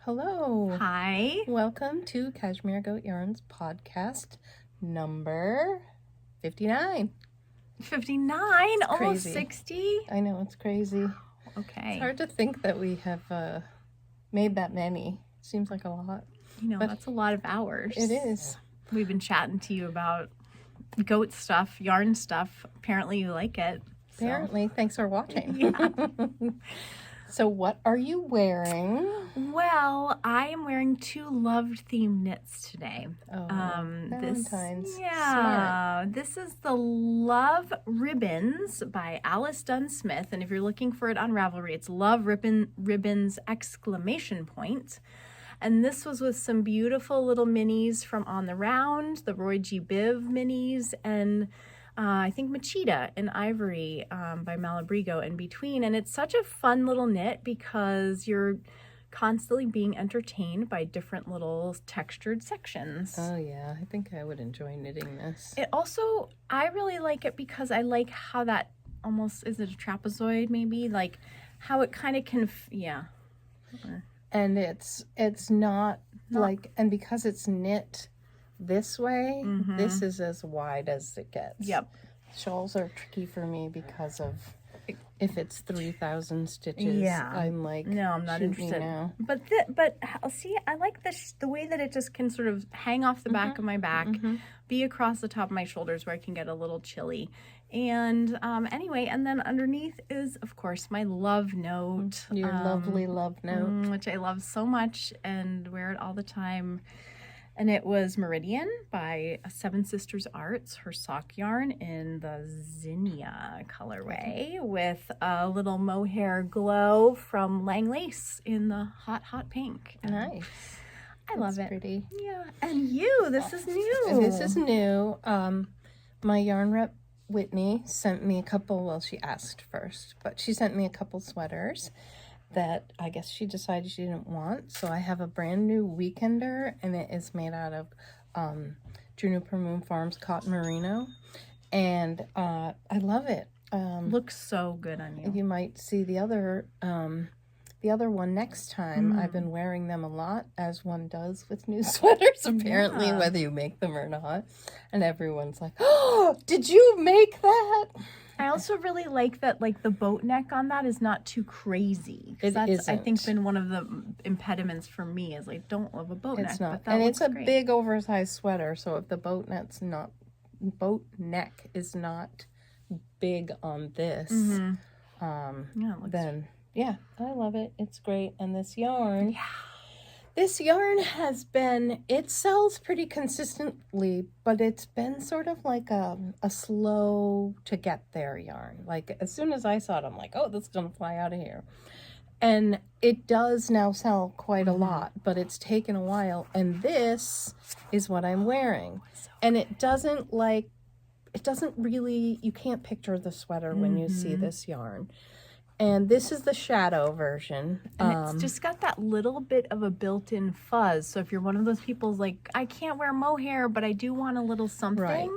Hello. Hi. Welcome to Cashmere Goat Yarns podcast number 59. 59? It's almost crazy. 60? I know, it's crazy. Okay. It's hard to think that we have made that many. Seems like a lot. You know, but that's a lot of hours. It is. We've been chatting to you about goat stuff, yarn stuff. Apparently you like it. Apparently. Thanks for watching. Yeah. So what are you wearing? Well, I am wearing two love-themed knits today. Oh, Valentine's. Smart. This is the Love Ribbons by Alice Dunn Smith. And if you're looking for it on Ravelry, it's Love Ribbons ! And this was with some beautiful little minis from On the Round, the Roy G. Biv minis, and I think Machida in Ivory by Malabrigo in between. And it's such a fun little knit because you're constantly being entertained by different little textured sections. Oh yeah, I think I would enjoy knitting this. It also, I really like it because I like how that almost, is it a trapezoid maybe? Like how it kind of can, yeah. And it's not like, and because it's knit this way, this is as wide as it gets. Yep. Shawls are tricky for me because of if it's 3,000 stitches. Yeah. I'm like, no, I'm not interested. Now. But see, I like this, the way that it just can sort of hang off the back of my back, be across the top of my shoulders where I can get a little chilly. And anyway, and then underneath is, of course, my love note. Your lovely love note. Which I love so much and wear it all the time. And it was Meridian by Seven Sisters Arts, her sock yarn in the Zinnia colorway with a little mohair glow from Lang Lace in the hot, hot pink. Nice. I love it. Pretty. Yeah. And this is new. And this is new. My yarn rep, Whitney, sent me a couple, well, she asked first, but she sent me a couple sweaters that I guess she decided she didn't want. So I have a brand new Weekender, and it is made out of Juniper Moon Farms cotton merino, and I love it. Looks so good on you. You might see the other one next time. I've been wearing them a lot, as one does with new sweaters, apparently, whether you make them or not. And everyone's like, oh, did you make that? I also really like that, like, the boat neck on that is not too crazy. That's, I think, been one of the impediments for me is, like, don't love a boat neck. It's not. But And it's a great. big oversized sweater, so if the boat neck is not big on this, then yeah, I love it. It's great. And this yarn, has been, it sells pretty consistently, but it's been sort of like a slow to get there yarn. Like as soon as I saw it, I'm like, oh, this is gonna fly out of here. And it does now sell quite a lot, but it's taken a while. And this is what I'm wearing. And it doesn't really, you can't picture the sweater when you see this yarn. And this is the shadow version. And it's just got that little bit of a built-in fuzz. So if you're one of those people like, I can't wear mohair, but I do want a little something, right.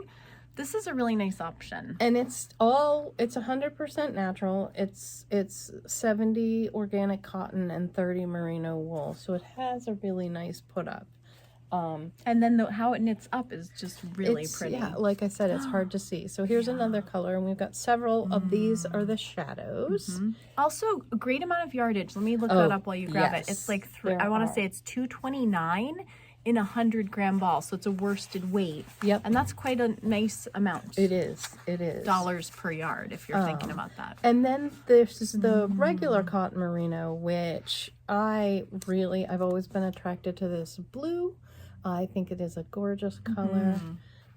This is a really nice option. And it's 100% natural. It's 70 organic cotton and 30 merino wool. So it has a really nice put up. And then how it knits up is just really pretty. Yeah, like I said, it's hard to see. So here's another color, and we've got several of these are the shadows. Also, a great amount of yardage. Let me look that up while you grab it. It's like, I want to say it's 229 in 100-gram ball, so it's a worsted weight. Yep. And that's quite a nice amount. It is. Dollars per yard, if you're thinking about that. And then this is the regular cotton merino, which I've always been attracted to this blue. I think it is a gorgeous color.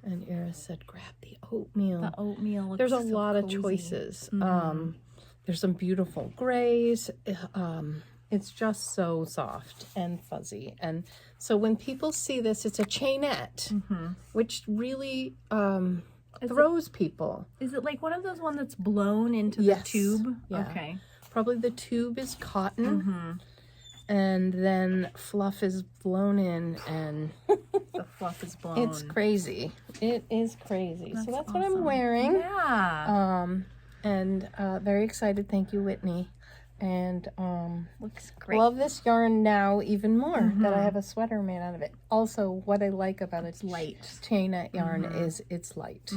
And Iris said, grab the oatmeal. The oatmeal looks There's a so lot cozy. of choices. There's some beautiful grays. It's just so soft and fuzzy. And so when people see this, it's a chainette, which really throws people. Is it like one of those ones that's blown into the tube? Yeah. Okay. Probably the tube is cotton. And then fluff is blown in, and the fluff is blown. It's crazy. It is crazy. So that's awesome. what I'm wearing. Yeah. And very excited. Thank you, Whitney. And looks great. love this yarn now even more that I have a sweater made out of it. Also, what I like about it's light chainette yarn is it's light.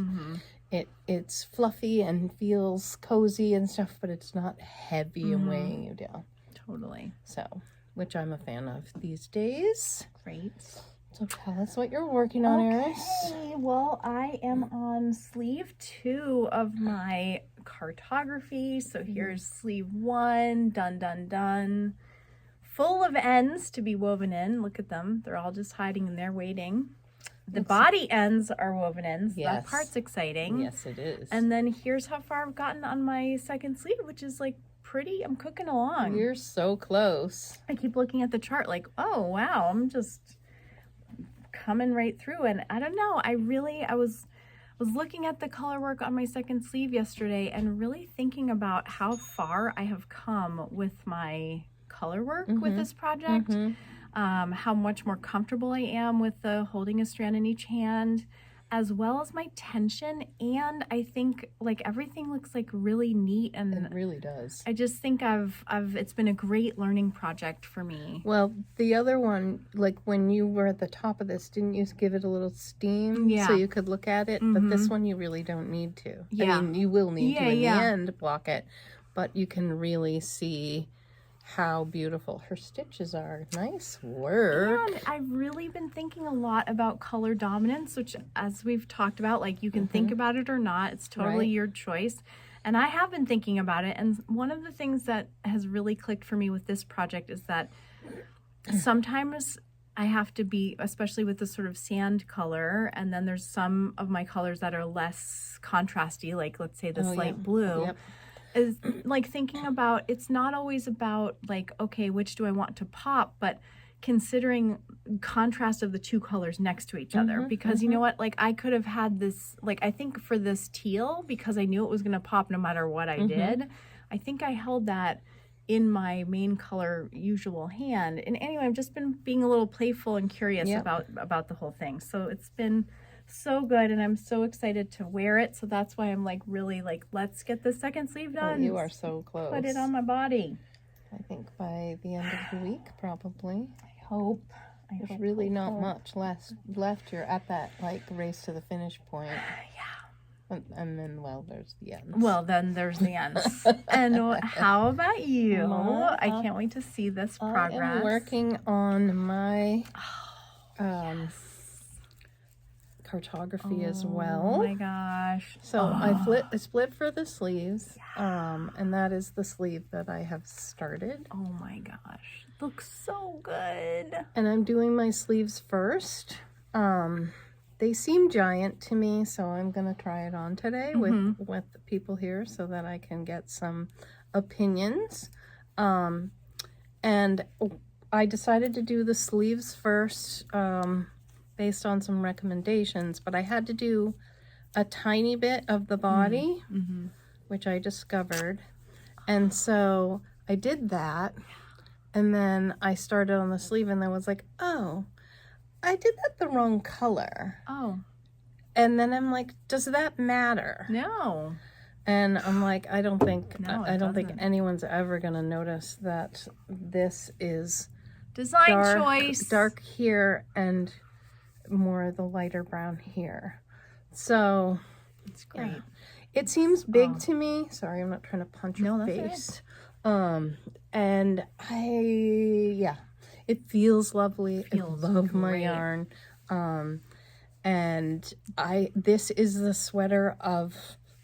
It's fluffy and feels cozy and stuff, but it's not heavy and weighing you down. Totally. So, which I'm a fan of these days. Great. So tell us what you're working on, Eris. Okay, well, I am on sleeve 2 of my Cartography. So here's sleeve 1, done. Full of ends to be woven in. Look at them. They're all just hiding in there waiting. The body ends are woven in, so that part's exciting. Yes, it is. And then here's how far I've gotten on my second sleeve, which is like pretty, I'm cooking along. You're so close. I keep looking at the chart like, oh, wow, I'm just coming right through. And I don't know, I was looking at the color work on my second sleeve yesterday and really thinking about how far I have come with my color work with this project. How much more comfortable I am with the holding a strand in each hand, as well as my tension. And I think like everything looks like really neat, and it really does. I just think it's been a great learning project for me. Well, the other one, like when you were at the top of this, didn't you give it a little steam so you could look at it? But this one you really don't need to. Yeah. I mean, you will need to in the end block it, but you can really see how beautiful her stitches are. Nice work. And I've really been thinking a lot about color dominance, which, as we've talked about, like you can think about it or not. It's totally your choice. And I have been thinking about it. And one of the things that has really clicked for me with this project is that sometimes I have to be, especially with the sort of sand color, and then there's some of my colors that are less contrasty, like let's say this light blue. Is like thinking about, it's not always about like, okay, which do I want to pop, but considering contrast of the two colors next to each other, because you know what, like I could have had this, like I think for this teal, because I knew it was going to pop no matter what I did, I think I held that in my main color usual hand. And anyway, I've just been being a little playful and curious about the whole thing. So it's been so good, and I'm so excited to wear it. So that's why I'm like really like, let's get the second sleeve done. Oh, you are so close. Put it on my body. I think by the end of the week, probably. I hope. There's really not much left. You're at that like race to the finish point. And then, well, there's the ends. Well, then there's the ends. And how about you? I can't wait to see this progress. I'm working on my Cartography as well. Oh my gosh. So I split for the sleeves, and that is the sleeve that I have started. Oh my gosh. Looks so good. And I'm doing my sleeves first. They seem giant to me, so I'm going to try it on today with the people here so that I can get some opinions. And I decided to do the sleeves first, based on some recommendations, but I had to do a tiny bit of the body, which I discovered. And so I did that, and then I started on the sleeve, and I was like, oh, I did that the wrong color. Oh. And then I'm like, does that matter? No. And I'm like, I don't think doesn't. anyone's ever gonna notice that this is design choice. Dark here and more of the lighter brown here. So it's great. Yeah. It seems big to me. Sorry, I'm not trying to punch your face. And it feels lovely. I love my yarn. And this is the sweater of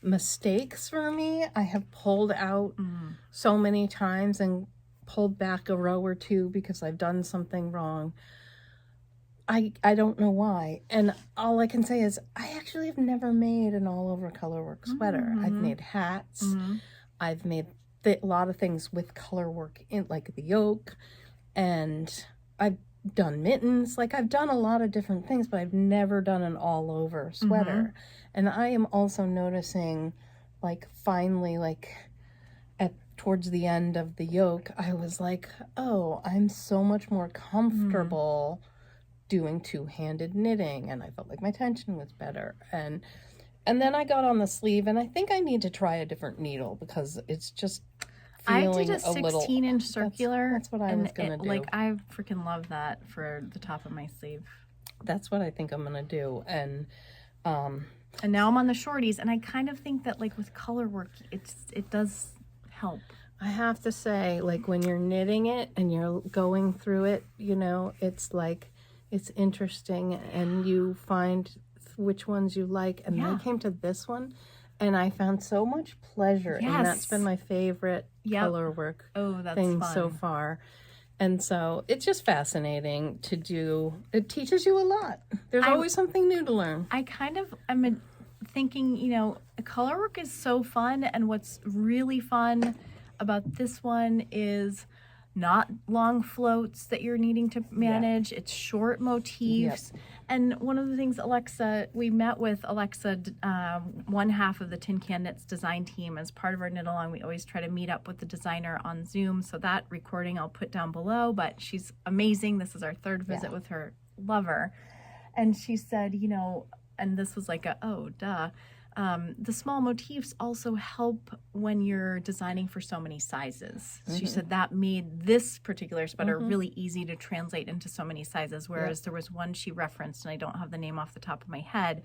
mistakes for me. I have pulled out so many times and pulled back a row or two because I've done something wrong. I don't know why. And all I can say is I actually have never made an all over colorwork sweater. I've made hats. I've made a lot of things with colorwork in, like the yoke, and I've done mittens. Like I've done a lot of different things, but I've never done an all over sweater. And I am also noticing, like finally, like towards the end of the yoke, I was like, oh, I'm so much more comfortable doing two-handed knitting, and I felt like my tension was better. And then I got on the sleeve, and I think I need to try a different needle because it's just feeling I did a little. 16-inch circular. That's what I was gonna do. Like, I freaking love that for the top of my sleeve. That's what I think I'm gonna do. And now I'm on the shorties, and I kind of think that, like, with color work, it does help. I have to say, like, when you're knitting it and you're going through it, you know, it's like, it's interesting, and you find which ones you like. And I came to this one, and I found so much pleasure. Yes. And that's been my favorite color work thing so far. And so it's just fascinating to do. It teaches you a lot. There's always something new to learn. I kind of am thinking, you know, color work is so fun, and what's really fun about this one is not long floats that you're needing to manage. It's short motifs. And one of the things we met with Alexa, one half of the Tin Can Knits design team. As part of our knit along, we always try to meet up with the designer on Zoom. So that recording I'll put down below, but she's amazing. This is our third visit with her. Love her. And she said, you know, and this was like the small motifs also help when you're designing for so many sizes. She said that made this particular sweater really easy to translate into so many sizes, whereas there was one she referenced, and I don't have the name off the top of my head,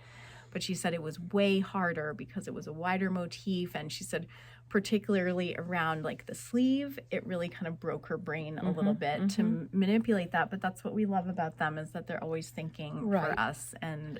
but she said it was way harder because it was a wider motif, and she said particularly around like the sleeve, it really kind of broke her brain a little bit to manipulate that. But that's what we love about them, is that they're always thinking for us. And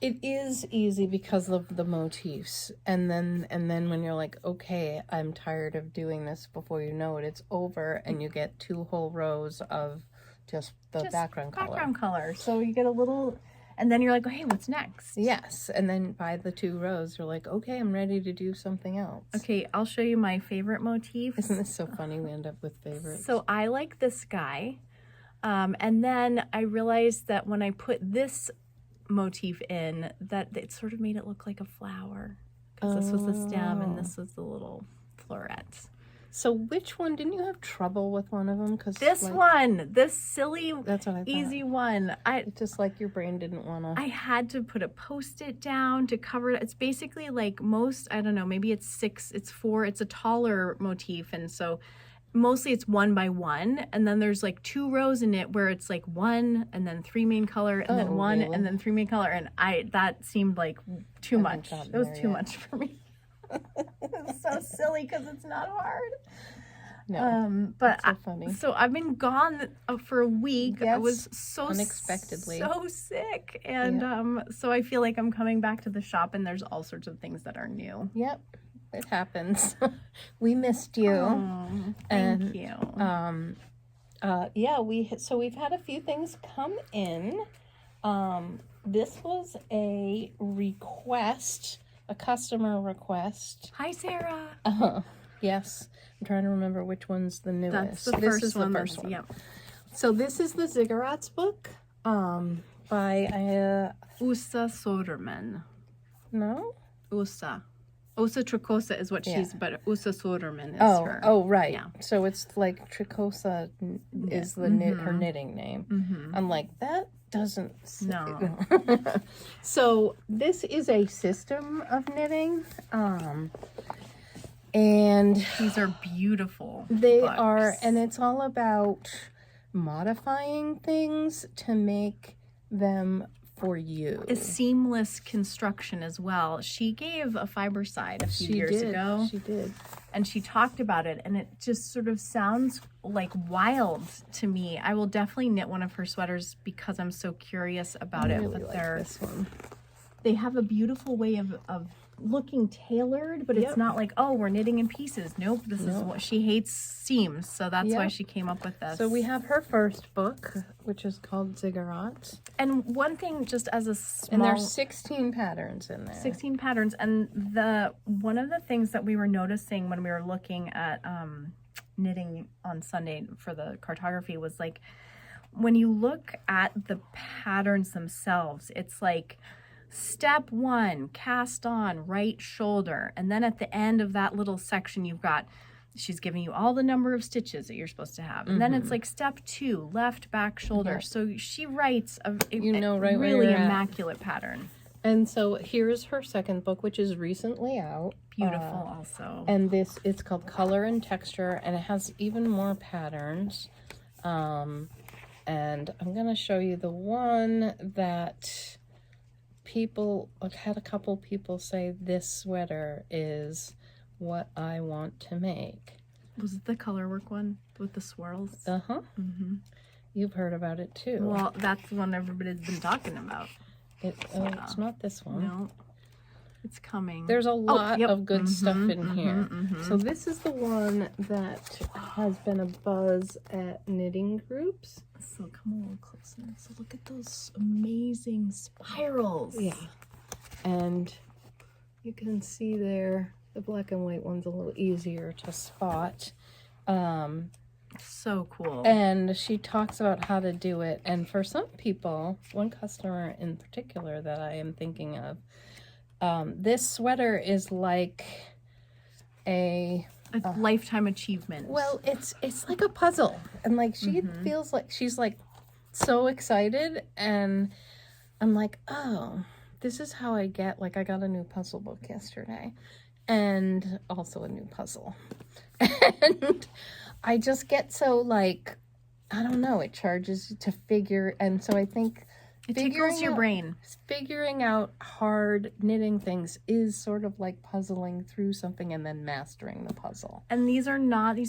it is easy because of the motifs. And then when you're like, okay, I'm tired of doing this, before you know it, it's over, and you get 2 whole rows of just background color. So you get a little, and then you're like, oh, hey, what's next? Yes. And then by the 2 rows, you're like, okay, I'm ready to do something else. Okay, I'll show you my favorite motif. Isn't this so funny? We end up with favorites. So I like this guy. And then I realized that when I put this motif in, that it sort of made it look like a flower, because this was the stem and this was the little florets. So which one, didn't you have trouble with one of them? Because this one, this silly, that's what I thought. Easy one, just like your brain didn't want to. I had to put a Post-it down to cover it. It's basically like most, I don't know, maybe it's 6, it's 4, it's a taller motif, and so mostly it's 1 by 1, and then there's like 2 rows in it where it's like 1 and then 3 main color, and then 1 and then 3 main color, and that seemed like too much. It was too much for me. It's so silly because it's not hard. No, but so funny. So I've been gone for a week. Yes, I was so unexpectedly so sick, and so I feel like I'm coming back to the shop, and there's all sorts of things that are new. Yep. It happens. We missed you. Oh, thank you. We've had a few things come in. This was a request, a customer request. Hi, Sarah. Yes, I'm trying to remember which one's the newest. That's the first is one. The first one. Yep. So this is the Ziggurats book, by Usa Soderman. No. Usa Tricosa is what she's, but Usa Soderman is her. Oh, right. Yeah. So it's like Tricosa is the her knitting name. I'm like, that doesn't. No. So this is a system of knitting, and these are beautiful. They books. are, and it's all about modifying things to make them for you. A seamless construction as well. She gave a fiber side a few years ago. She did. And she talked about it, and it just sort of sounds like wild to me. I will definitely knit one of her sweaters because I'm so curious about it. Really like this one. They have a beautiful way of looking tailored, but it's not like, oh, we're knitting in pieces. Nope, this is what she hates, seams, so that's why she came up with this. So we have her first book, which is called Ziggurats. And one thing, just as a small... And there's 16 patterns in there. 16 patterns, and one of the things that we were noticing when we were looking at knitting on Sunday for the cartography was like, when you look at the patterns themselves, it's like, step 1, cast on right shoulder, and then at the end of that little section you've got, she's giving you all the number of stitches that you're supposed to have, and then it's like step 2, left back shoulder. So she writes a really immaculate pattern. And so here's her second book, which is recently out. beautiful also. And this, it's called Color and Texture, and it has even more patterns. And I'm going to show you the one that people, I've had a couple people say this sweater is what I want to make. Was it the color work one with the swirls? Uh-huh. You've heard about it too. Well, that's the one everybody's been talking about. It's not this one. No, it's coming. There's a lot of good stuff in here. So this is the one that has been a buzz at knitting groups. So come a little closer. So look at those amazing spirals. Yeah. And you can see there, the black and white one's a little easier to spot. So cool. And she talks about how to do it. And for some people, one customer in particular that I am thinking of, this sweater is like a lifetime achievement. Well, it's like a puzzle, and like she feels like she's like so excited, and I'm like, oh, this is how I get, like, I got a new puzzle book yesterday, and also a new puzzle, and I just get so, like, I don't know, it charges to figure, and so I think it tickles your brain. Figuring out hard knitting things is sort of like puzzling through something and then mastering the puzzle. And these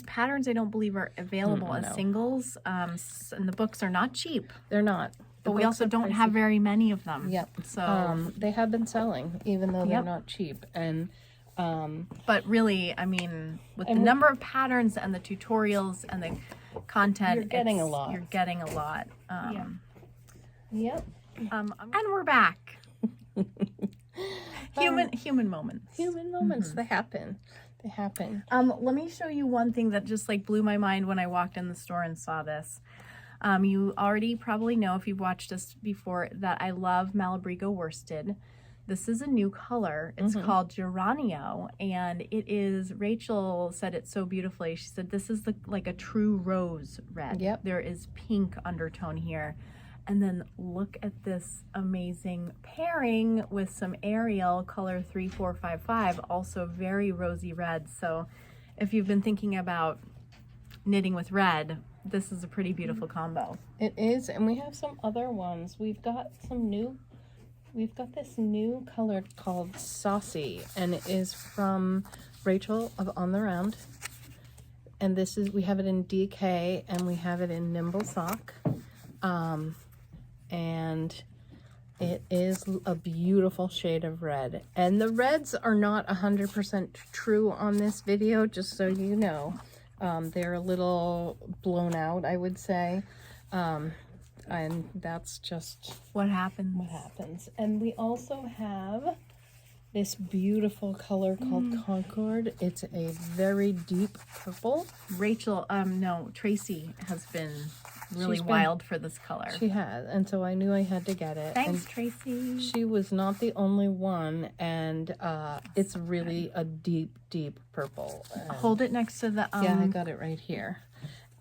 patterns I don't believe are available as singles. And the books are not cheap. They're not. But we also don't have very many of them. Yep. So they have been selling, even though they're not cheap. And but really, I mean, with the number of patterns and the tutorials and the content, you're getting a lot. You're getting a lot. Yep. And we're back. Human moments. Human moments. They happen. They happen. Let me show you one thing that just like blew my mind when I walked in the store and saw this. You already probably know, if you've watched us before, that I love Malabrigo Worsted. This is a new color. It's called Geranio, and it is, Rachel said it so beautifully. She said this is like a true rose red. Yep. There is pink undertone here. And then look at this amazing pairing with some Ariel color 3455, also very rosy red. So if you've been thinking about knitting with red, this is a pretty beautiful combo. It is, and we have some other ones. We've got this new color called Saucy, and it is from Rachel of On the Round. And we have it in DK, and we have it in Nimble Sock. And it is a beautiful shade of red. And the reds are not 100% true on this video, just so you know. They're a little blown out, I would say. And that's just what happens. And we also have this beautiful color called Concord. It's a very deep purple. Tracy has been really wild for this color. She has, and so I knew I had to get it. Thanks, and Tracy. She was not the only one, and it's really a deep, deep purple. Hold it next to the yeah, I got it right here.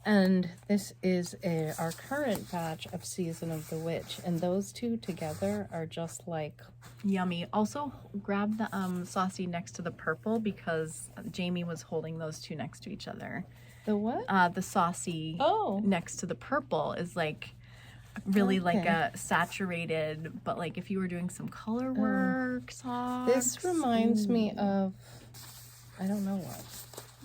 And this is our current batch of Season of the Witch, and those two together are just like yummy. Also, grab the Saucy next to the purple, because Jamie was holding those two next to each other. The what? The Saucy Oh. next to the purple is like really like a saturated, but like if you were doing some color work socks. This reminds me of, I don't know what.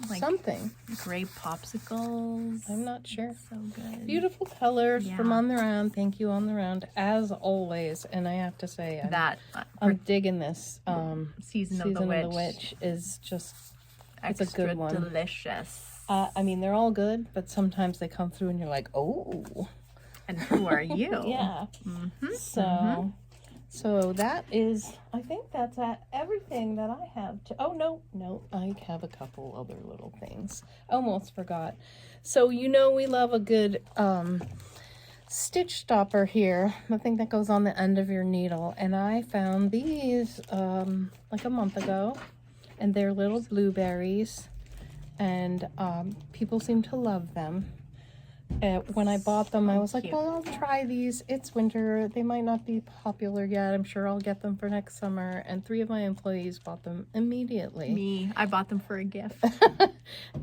Like something. Grape popsicles. I'm not sure. So good. Beautiful colors from On the Round. Thank you, On the Round, as always. And I have to say, I'm digging this. Season of the Witch is just, it's a good one. Delicious. I mean, they're all good, but sometimes they come through and you're like, oh. And who are you? Yeah. So that is, I think that's everything that I have to, no, I have a couple other little things. Almost forgot. So you know we love a good stitch stopper here, the thing that goes on the end of your needle. And I found these like a month ago, and they're little blueberries, and people seem to love them. when I bought them, I was like, cute. well, I'll try these. It's winter. They might not be popular yet. I'm sure I'll get them for next summer. And 3 of my employees bought them immediately. Me, I bought them for a gift.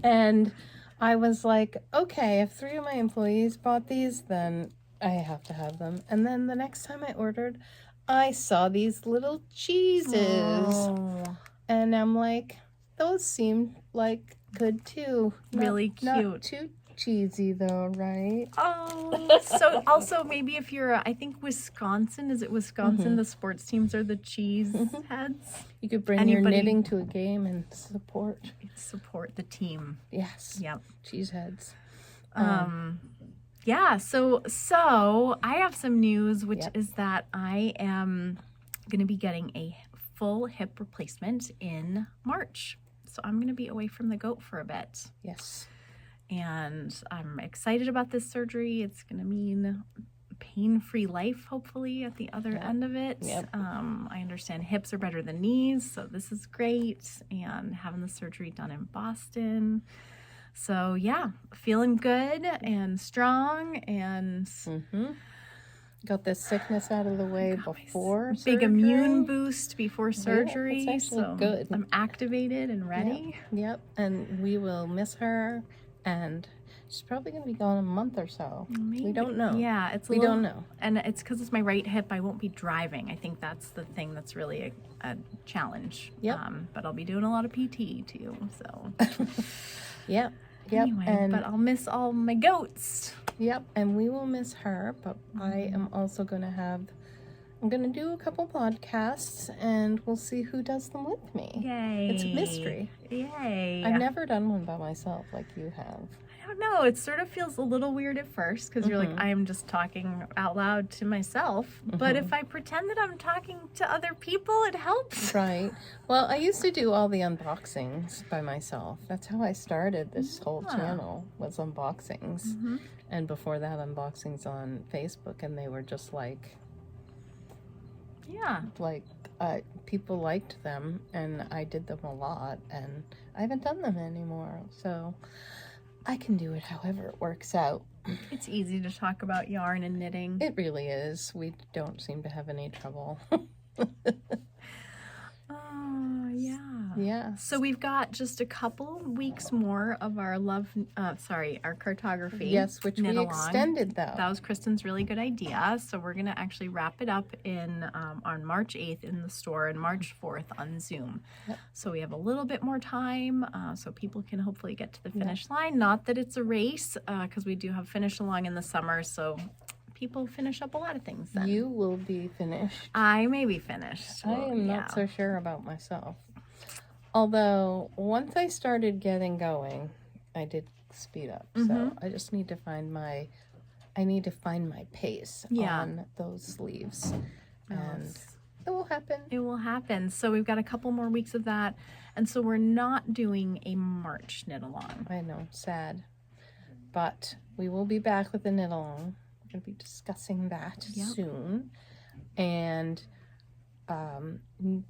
And I was like, okay, if 3 of my employees bought these, then I have to have them. And then the next time I ordered, I saw these little cheeses. Oh, And I'm like, those seem like good too. really cute. Not too cheesy though, right? Oh, so also maybe if you're, I think Wisconsin, is it Wisconsin? The sports teams are the cheese heads. You could bring Anybody- your knitting to a game and support. Support the team. Yes. Yep. Cheese heads. Yeah, so I have some news, which Yep. is that I am going to be getting a full hip replacement in March. So I'm going to be away from the goat for a bit. Yes. And I'm excited about this surgery. It's going to mean pain-free life, hopefully, at the other end of it. Yep. I understand hips are better than knees, so this is great. And having the surgery done in Boston. So yeah, feeling good and strong and Got this sickness out of the way before big surgery. immune boost before surgery. it's actually so good. I'm activated and ready. Yep. And we will miss her. And she's probably going to be gone a month or so. Maybe. We don't know. Yeah, it's a We little, don't know. and it's because it's my right hip. I won't be driving. I think that's the thing that's really a challenge. Yep. But I'll be doing a lot of PT too. So Yep. Yep. anyway, And but I'll miss all my goats. Yep, and we will miss her, but I am also going to I'm going to do a couple podcasts, and we'll see who does them with me. Yay! It's a mystery. Yay! I've never done one by myself like you have. I don't know. It sort of feels a little weird at first because you're like, I am just talking out loud to myself. But if I pretend that I'm talking to other people, it helps. Right. Well, I used to do all the unboxings by myself. That's how I started this whole channel, was unboxings. And before that, unboxings on Facebook, and they were just like Yeah. people liked them, and I did them a lot, and I haven't done them anymore. So I can do it however it works out. It's easy to talk about yarn and knitting. It really is. We don't seem to have any trouble. Oh, yeah. Yeah. So we've got just a couple weeks more of our our cartography. Yes, which knit we along. extended though. That was Kristin's really good idea. So we're going to actually wrap it up on March 8th in the store and March 4th on Zoom. Yep. So we have a little bit more time so people can hopefully get to the finish line. Not that it's a race because we do have finish along in the summer. So people finish up a lot of things then. You will be finished. I may be finished. I am not so sure about myself. Although once I started getting going, I did speed up. So I just need to find my pace on those sleeves. And it will happen. It will happen. So we've got a couple more weeks of that. And so we're not doing a March knit along. I know, sad. But we will be back with the knit along. We're going to be discussing that soon. And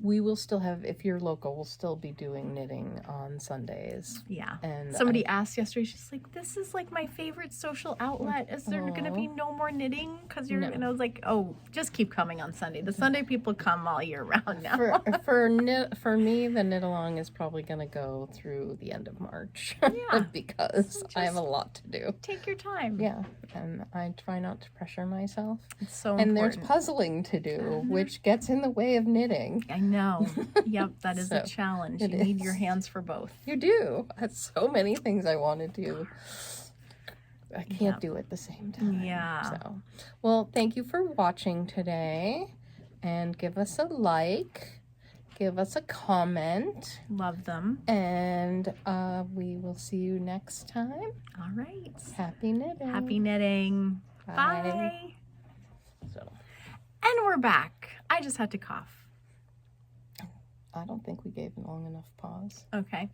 we will still have, if you're local, we'll still be doing knitting on Sundays. Yeah. And somebody asked yesterday, she's like, this is like my favorite social outlet. Is there going to be no more knitting? Because you're, and I was like, oh, just keep coming on Sunday. The Sunday people come all year round now. For me, the knit along is probably going to go through the end of March. Because I have a lot to do. Take your time. Yeah. And I try not to pressure myself. It's so and important. there's puzzling to do, which gets in the way of knitting. I know. Yep, that is a So, challenge. You need your hands for both. You do. That's so many things I want to do. I can't do at the same time. Yeah. So, well, thank you for watching today. And give us a like. Give us a comment. Love them. And we will see you next time. All right. Happy knitting. Happy knitting. Bye. Bye. So, And we're back. I just had to cough. I don't think we gave a long enough pause. Okay.